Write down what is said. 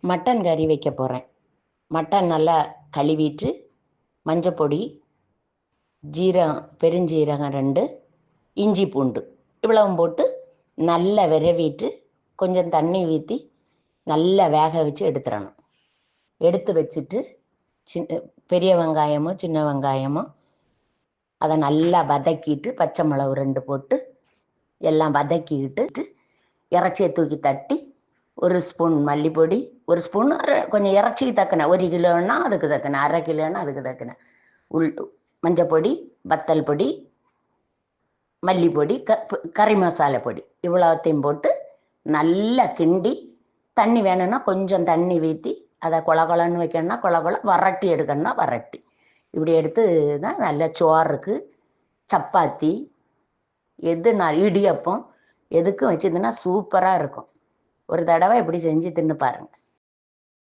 Mutton கறி வைக்க போகிறேன். மட்டன் நல்லா கழுவிட்டு மஞ்சப்பொடி, ஜீரகம், பெருஞ்சீரகம் 2, இஞ்சி பூண்டு இவ்வளவும் போட்டு நல்லா விரவிட்டு கொஞ்சம் தண்ணி ஊற்றி நல்லா வேக வச்சு எடுத்துடணும். எடுத்து வச்சுட்டு பெரிய வெங்காயமோ சின்ன வெங்காயமோ அதை நல்லா வதக்கிட்டு பச்சை மிளகு 2 போட்டு எல்லாம் வதக்கிக்கிட்டு இறைச்சியை தூக்கி தட்டி 1 ஸ்பூன் மல்லிப்பொடி, 1 ஸ்பூன் கொஞ்சம் இறைச்சிக்கு தக்கன, 1 கிலோன்னா அதுக்கு தக்கன, அரை கிலோன்னா அதுக்கு தக்கன மஞ்சப்பொடி, வத்தல் பொடி, மல்லிப்பொடி, கறி மசாலா பொடி இவ்வளோத்தையும் போட்டு நல்லா கிண்டி தண்ணி வேணும்னா கொஞ்சம் தண்ணி ஊற்றி அதை கொலன்னு வைக்கணும்னா கொல, வரட்டி எடுக்கணும்னா வரட்டி, இப்படி எடுத்து தான் நல்ல சோறுக்கு, சப்பாத்தி, இடியப்பம் எதுக்கும் வச்சுருந்தேன்னா சூப்பராக இருக்கும். ஒரு தடவை இப்படி செஞ்சு தின்னு பாருங்கள்.